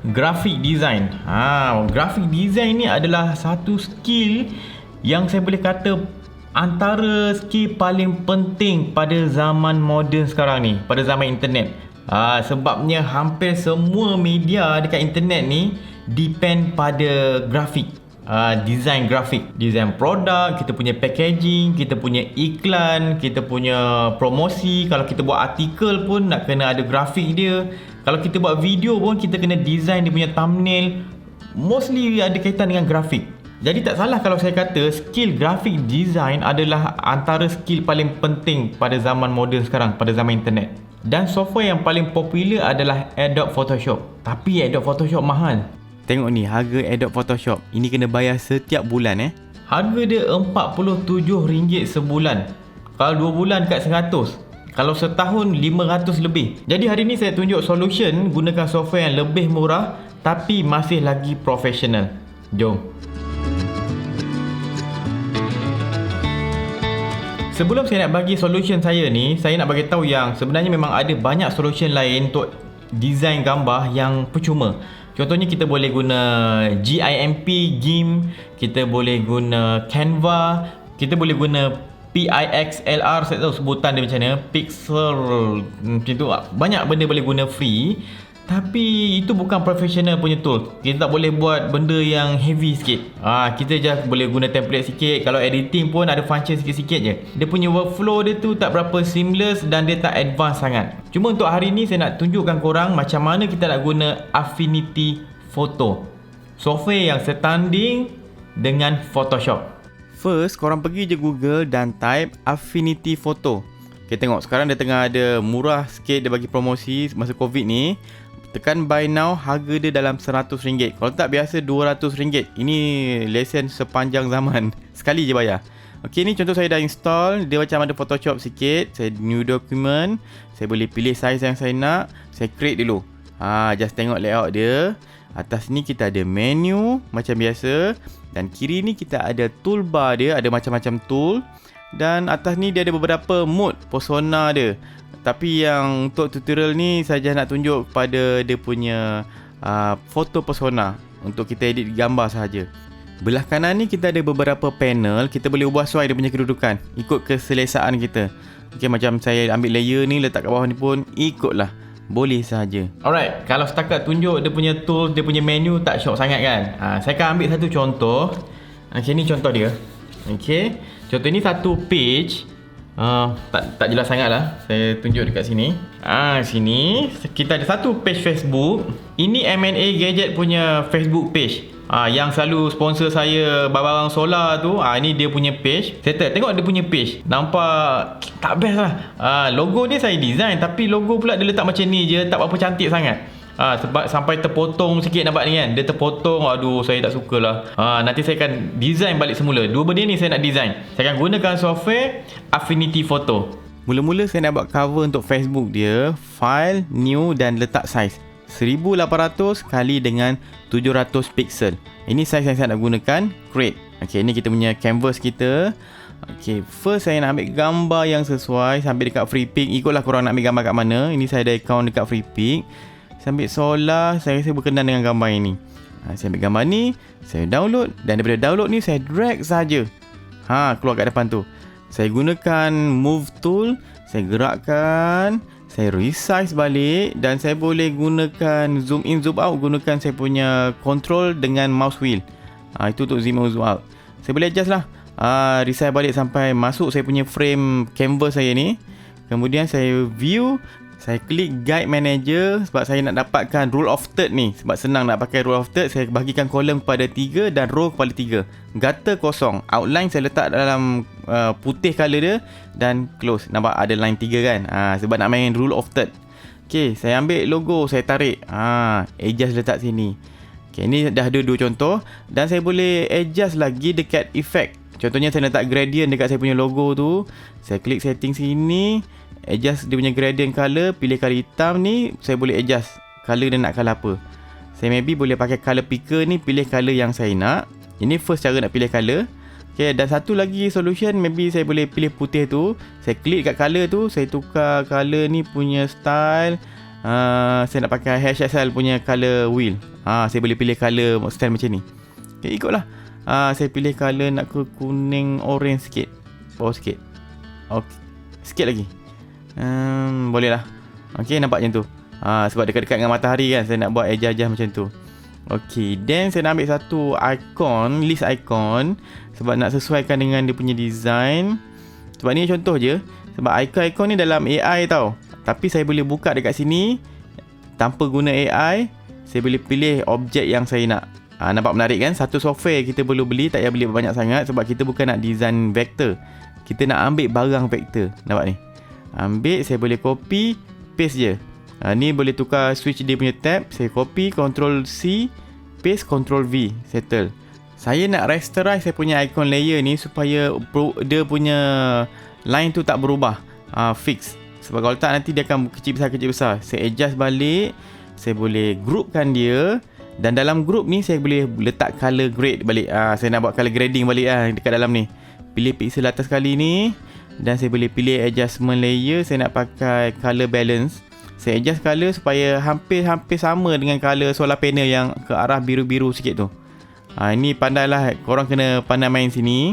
grafik design. Grafik design ni adalah satu skill yang saya boleh kata antara skill paling penting pada zaman moden sekarang ni, pada zaman internet. Sebabnya hampir semua media dekat internet ni depend pada grafik. Design grafik, design produk, kita punya packaging, kita punya iklan, kita punya promosi. Kalau kita buat artikel pun nak kena ada grafik dia. Kalau kita buat video pun kita kena design dia punya thumbnail. Mostly ada kaitan dengan grafik. Jadi tak salah kalau saya kata skill graphic design adalah antara skill paling penting pada zaman moden sekarang, pada zaman internet. Dan software yang paling popular adalah Adobe Photoshop. Tapi Adobe Photoshop mahal. Tengok ni harga Adobe Photoshop. Ini kena bayar setiap bulan Harga dia RM47 sebulan. Kalau 2 bulan dekat 100. Kalau setahun 500 lebih. Jadi hari ni saya tunjuk solution gunakan software yang lebih murah tapi masih lagi profesional. Jom. Sebelum saya nak bagi solution saya ni, saya nak bagi tahu yang sebenarnya memang ada banyak solution lain untuk design gambar yang percuma. Contohnya kita boleh guna GIMP, kita boleh guna Canva, kita boleh guna PIXLR, saya tahu sebutan dia macam mana, Pixel, macam tu. Banyak benda boleh guna free. Tapi itu bukan professional punya tool. Kita tak boleh buat benda yang heavy sikit. Kita je boleh guna template sikit. Kalau editing pun ada function sikit-sikit je. Dia punya workflow dia tu tak berapa seamless dan dia tak advance sangat. Cuma untuk hari ni saya nak tunjukkan korang macam mana kita nak guna Affinity Photo, software yang setanding dengan Photoshop. First, korang pergi je Google dan type Affinity Photo. Okay, tengok sekarang dia tengah ada murah sikit, dia bagi promosi masa Covid ni. Tekan buy now, harga dia dalam RM100. Kalau tak biasa RM200. Ini lesen sepanjang zaman. Sekali je bayar. Ok, ni contoh saya dah install. Dia macam ada Photoshop sikit. Saya new document. Saya boleh pilih size yang saya nak. Saya create dulu. Just tengok layout dia. Atas ni kita ada menu macam biasa. Dan kiri ni kita ada toolbar dia. Ada macam-macam tool. Dan atas ni dia ada beberapa mode persona dia. Tapi yang untuk tutorial ni saya nak tunjuk pada dia punya foto persona untuk kita edit gambar sahaja. Belah kanan ni kita ada beberapa panel. Kita boleh ubah sesuai dia punya kedudukan ikut keselesaan kita. Okay, macam saya ambil layer ni letak kat bawah ni pun ikutlah, boleh sahaja. Alright, kalau setakat tunjuk dia punya tool, dia punya menu tak syok sangat kan. Saya akan ambil satu contoh. Okay, ni contoh dia. Okay, contoh ni satu page. Tak jelas sangat lah. Saya tunjuk dekat sini. Sini kita ada satu page Facebook. Ini M&A Gadget punya Facebook page. Yang selalu sponsor saya barang solar tu. Ini dia punya page. Settle. Tengok dia punya page. Nampak tak best lah. Logo dia saya design, tapi logo pula dia letak macam ni je. Tak berapa cantik sangat. Sebab sampai terpotong sikit, nampak ni kan. Dia terpotong. Aduh, saya tak sukalah. Nanti saya akan design balik semula. Dua benda ni saya nak design. Saya akan gunakan software Affinity Photo. Mula-mula saya nak buat cover untuk Facebook dia. File, new dan letak size 1800 kali dengan 700 pixel. Ini size yang saya nak gunakan. Create. Ok, ni kita punya canvas kita. Ok, first saya nak ambil gambar yang sesuai. Sambil dekat free pick. Ikutlah korang nak ambil gambar kat mana. Ini saya ada account dekat free pick. Saya ambil solar, saya rasa berkenan dengan gambar ini. Saya ambil gambar ni, saya download. Dan daripada download ni, saya drag saja. Keluar kat depan tu. Saya gunakan move tool. Saya gerakkan. Saya resize balik. Dan saya boleh gunakan zoom in, zoom out. Gunakan saya punya control dengan mouse wheel. Itu untuk zoom in, zoom out. Saya boleh adjust lah. Resize balik sampai masuk saya punya frame canvas saya ni. Kemudian saya view. Saya klik guide manager sebab saya nak dapatkan rule of third ni. Sebab senang nak pakai rule of third. Saya bahagikan kolom kepada 3 dan row kepada 3. Gutter kosong. Outline saya letak dalam putih colour dia. Dan close. Nampak ada line 3 kan. Sebab nak main rule of third. Okay, saya ambil logo. Saya tarik. Adjust letak sini. Okay, ni dah ada 2 contoh. Dan saya boleh adjust lagi dekat effect. Contohnya saya letak gradient dekat saya punya logo tu. Saya klik setting sini. Adjust dia punya gradient color. Pilih color hitam ni. Saya boleh adjust color dia nak color apa. Saya maybe boleh pakai color picker ni. Pilih color yang saya nak. Ini first cara nak pilih color. Okay, dan satu lagi solution. Maybe saya boleh pilih putih tu. Saya klik kat color tu. Saya tukar color ni punya style. Saya nak pakai HSL punya color wheel. Saya boleh pilih color style macam ni. Okay, ikutlah. Saya pilih color nak ke kuning orange sikit. Bawah sikit. Okay. Sikit lagi. Boleh lah. Okay, nampak macam tu. Sebab dekat-dekat dengan matahari kan, saya nak buat ejah-ejah macam tu. Okay, then saya nak ambil satu icon, list icon, sebab nak sesuaikan dengan dia punya design. Sebab ni contoh je. Sebab icon-icon ni dalam AI tau. Tapi saya boleh buka dekat sini tanpa guna AI. Saya boleh pilih objek yang saya nak. Nampak menarik kan? Satu software kita boleh beli, tak payah beli banyak sangat. Sebab kita bukan nak design vektor, kita nak ambil barang vektor. Nampak ni? Ambil, saya boleh copy, paste je. Ni boleh tukar switch dia punya tab. Saya copy, Ctrl C, paste, Ctrl V, settle. Saya nak rasterize saya punya icon layer ni supaya dia punya line tu tak berubah. Fix. Sebab kalau tak nanti dia akan kecil besar. Saya adjust balik. Saya boleh groupkan dia. Dan dalam group ni saya boleh letak color grade balik. Saya nak buat color grading balik dekat dalam ni. Pilih pixel atas kali ni. Dan saya boleh pilih adjustment layer. Saya nak pakai color balance. Saya adjust color supaya hampir sama dengan color solar panel yang ke arah biru-biru sikit tu. Ini pandailah, korang kena pandai main sini.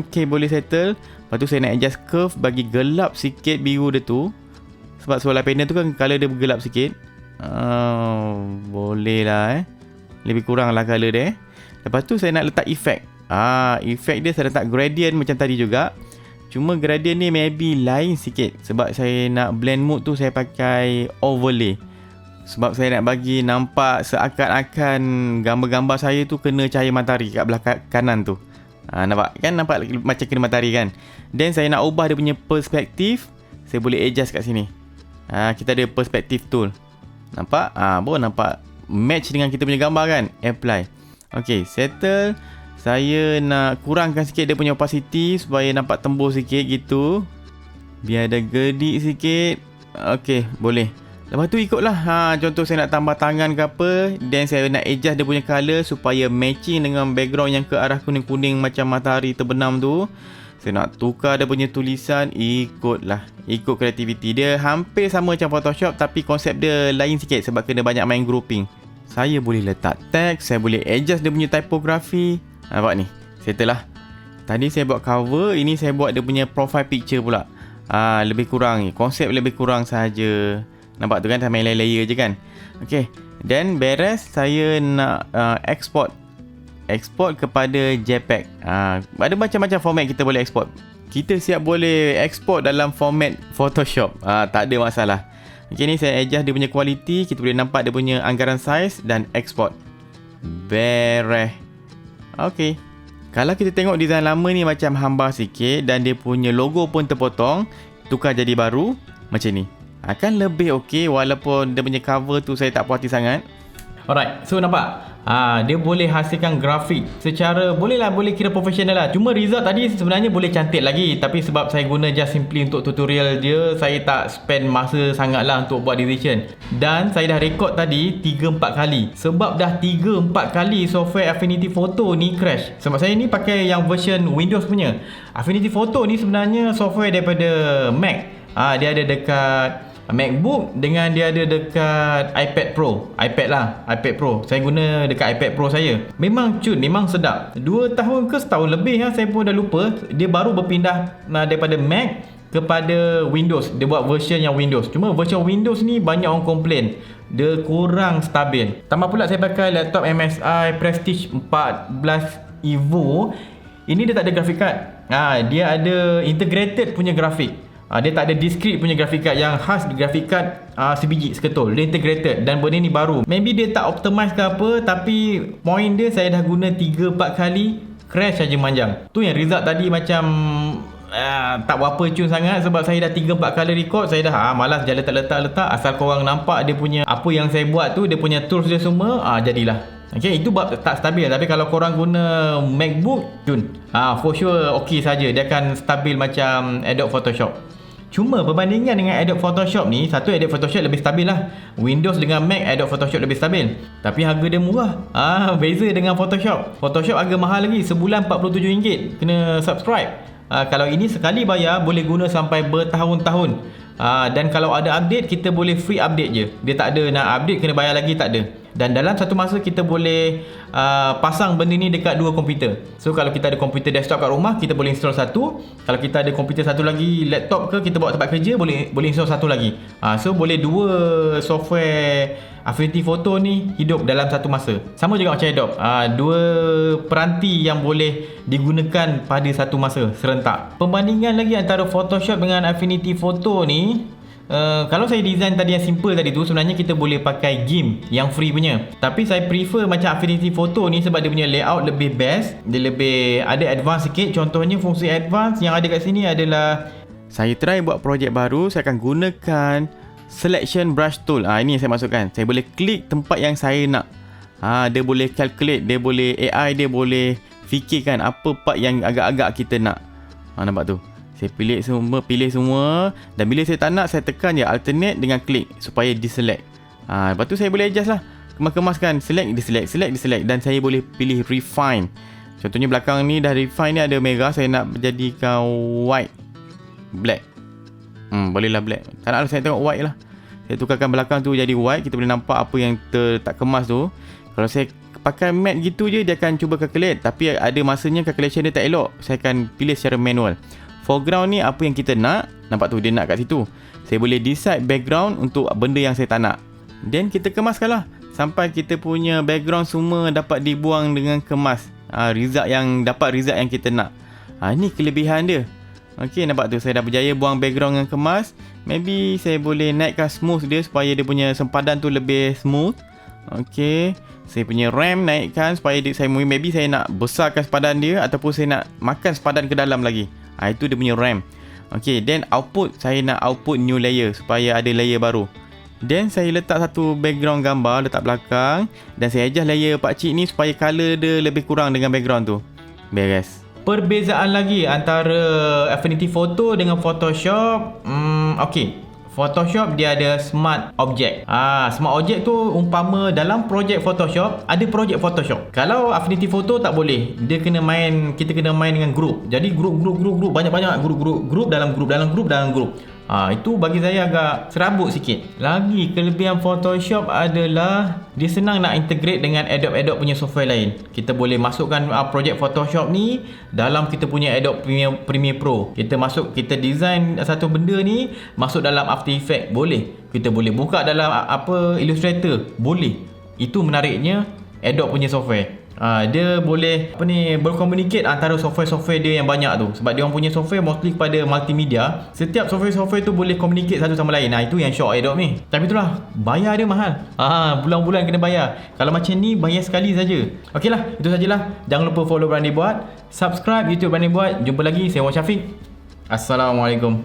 Okay, boleh settle. Lepas tu saya nak adjust curve bagi gelap sikit biru dia tu. Sebab solar panel tu kan color dia bergelap sikit. Boleh lah lebih kurang lah color dia. Lepas tu saya nak letak effect. Effect dia saya letak gradient macam tadi juga. Cuma gradient ni maybe lain sikit. Sebab saya nak blend mode tu saya pakai overlay. Sebab saya nak bagi nampak seakan-akan gambar-gambar saya tu kena cahaya matahari kat belah kanan tu. Nampak kan? Nampak macam kena matahari kan? Then saya nak ubah dia punya perspektif. Saya boleh adjust kat sini. Kita ada perspektif tool. Nampak? Baru nampak match dengan kita punya gambar kan? Apply. Okay, settle. Saya nak kurangkan sikit dia punya opacity supaya nampak tembus sikit gitu. Biar ada gedik sikit. Okay, boleh. Lepas tu ikutlah. Contoh saya nak tambah tangan ke apa. Then saya nak adjust dia punya colour supaya matching dengan background yang ke arah kuning-kuning macam matahari terbenam tu. Saya nak tukar dia punya tulisan. Ikutlah. Ikut kreativiti. Dia hampir sama macam Photoshop tapi konsep dia lain sikit sebab kena banyak main grouping. Saya boleh letak teks. Saya boleh adjust dia punya typography. Nampak ni, settle lah. Tadi saya buat cover, ini saya buat dia punya profile picture pula. Lebih kurang ni, konsep lebih kurang saja. Nampak tu kan, saya main layer je kan. Okay, then beres. Saya nak export kepada JPEG. Ada macam-macam format kita boleh export. Kita siap boleh export dalam format Photoshop. Tak ada masalah. Okay, ni saya adjust dia punya quality. Kita boleh nampak dia punya anggaran size dan export. Beres. Okay. Kalau kita tengok design lama ni macam hambar sikit dan dia punya logo pun terpotong, tukar jadi baru macam ni. Akan lebih okey walaupun dia punya cover tu saya tak puas hati sangat. Alright, so nampak? Dia boleh hasilkan grafik secara boleh kira profesional lah. Cuma result tadi sebenarnya boleh cantik lagi. Tapi sebab saya guna just simply untuk tutorial je, saya tak spend masa sangat lah untuk buat decision. Dan saya dah record tadi 3-4 kali. Sebab dah 3-4 kali software Affinity Photo ni crash. Sebab saya ni pakai yang version Windows punya. Affinity Photo ni sebenarnya software daripada Mac. Dia ada dekat MacBook dengan dia ada dekat iPad Pro. iPad Pro. Saya guna dekat iPad Pro saya. Memang cun, memang sedap. 2 tahun ke setahun lebih saya pun dah lupa. Dia baru berpindah daripada Mac kepada Windows. Dia buat version yang Windows. Cuma version Windows ni banyak orang komplain dia kurang stabil. Tambah pula saya pakai laptop MSI Prestige 14 Evo. Ini dia tak ada graphic card. Dia ada integrated punya grafik. Dia tak ada discrete punya graphic card yang khas graphic card sebiji seketul. Dia integrated dan benda ni baru. Maybe dia tak optimize ke apa, tapi point dia saya dah guna 3-4 kali crash saja manjang. Tu yang result tadi macam tak berapa cun sangat sebab saya dah 3-4 kali record. Saya dah malas je letak asal korang nampak dia punya apa yang saya buat tu, dia punya tools dia semua jadilah. Okay, itu tak stabil. Tapi kalau korang guna MacBook cun, for sure okey saja. Dia akan stabil macam Adobe Photoshop. Cuma perbandingan dengan Adobe Photoshop ni, satu Adobe Photoshop lebih stabil lah. Windows dengan Mac, Adobe Photoshop lebih stabil. Tapi harga dia murah. Beza dengan Photoshop. Photoshop harga mahal lagi. Sebulan RM47. Kena subscribe. Kalau ini sekali bayar, boleh guna sampai bertahun-tahun. Dan kalau ada update, kita boleh free update je. Dia tak ada nak update kena bayar lagi, tak ada. Dan dalam satu masa kita boleh pasang benda ni dekat dua komputer. So kalau kita ada komputer desktop kat rumah, kita boleh install satu. Kalau kita ada komputer satu lagi, laptop ke, kita bawa tempat kerja, boleh install satu lagi. So boleh dua software Affinity Photo ni hidup dalam satu masa. Sama juga macam Adobe, dua peranti yang boleh digunakan pada satu masa serentak. Perbandingan lagi antara Photoshop dengan Affinity Photo ni, kalau saya design tadi yang simple tadi tu, sebenarnya kita boleh pakai GIMP yang free punya. Tapi saya prefer macam Affinity Photo ni sebab dia punya layout lebih best. Dia lebih ada advance sikit. Contohnya fungsi advance yang ada kat sini adalah, saya try buat projek baru, saya akan gunakan selection brush tool. Ini yang saya masukkan. Saya boleh klik tempat yang saya nak. Dia boleh calculate, dia boleh AI, dia boleh fikirkan apa part yang agak-agak kita nak. Nampak tu? Saya pilih semua, dan bila saya tak nak, saya tekan je alternate dengan klik supaya diselect. Lepas tu saya boleh adjust lah, kemas-kemaskan, select, diselect, dan saya boleh pilih refine. Contohnya belakang ni dah refine ni ada merah, saya nak jadikan white, black. Bolehlah black. Tak naklah saya tengok white lah. Saya tukarkan belakang tu jadi white, kita boleh nampak apa yang tak kemas tu. Kalau saya pakai matte gitu je, dia akan cuba calculate, tapi ada masanya calculation dia tak elok. Saya akan pilih secara manual. Foreground ni apa yang kita nak. Nampak tu, dia nak kat situ. Saya boleh decide background untuk benda yang saya tak nak. Then kita kemaskan lah sampai kita punya background semua dapat dibuang dengan kemas. Result yang kita nak. Ni kelebihan dia. Okey, nampak tu, saya dah berjaya buang background dengan kemas. Maybe saya boleh naikkan smooth dia supaya dia punya sempadan tu lebih smooth. Okey, saya punya RAM naikkan supaya maybe saya nak besarkan sempadan dia, ataupun saya nak makan sempadan ke dalam lagi. Itu dia punya RAM. Okey, then output, saya nak output new layer supaya ada layer baru. Then saya letak satu background gambar letak belakang, dan saya adjust layer pakcik ni supaya color dia lebih kurang dengan background tu. Beres. Perbezaan lagi antara Affinity Photo dengan Photoshop, okey. Photoshop dia ada smart object. Smart object tu umpama dalam projek Photoshop, ada projek Photoshop. Kalau Affinity Photo tak boleh. Kita kena main dengan group. Jadi group banyak-banyak group dalam group. Itu bagi saya agak serabut sikit. Lagi kelebihan Photoshop adalah dia senang nak integrate dengan Adobe punya software lain. Kita boleh masukkan projek Photoshop ni dalam kita punya Adobe Premiere Pro. Kita design satu benda ni masuk dalam After Effects, boleh. Kita boleh buka dalam Illustrator, boleh. Itu menariknya Adobe punya software. Dia boleh berkomunikate antara software-software dia yang banyak tu. Sebab dia orang punya software mostly kepada multimedia. Setiap software-software tu boleh communicate satu sama lain. Itu yang shock Adobe ni. Tapi itulah, bayar dia mahal. Bulan-bulan kena bayar. Kalau macam ni, bayar sekali saja. Okeylah, itu sajalah. Jangan lupa follow Berani Buat, subscribe YouTube Berani Buat. Jumpa lagi, saya Syafiq. Assalamualaikum.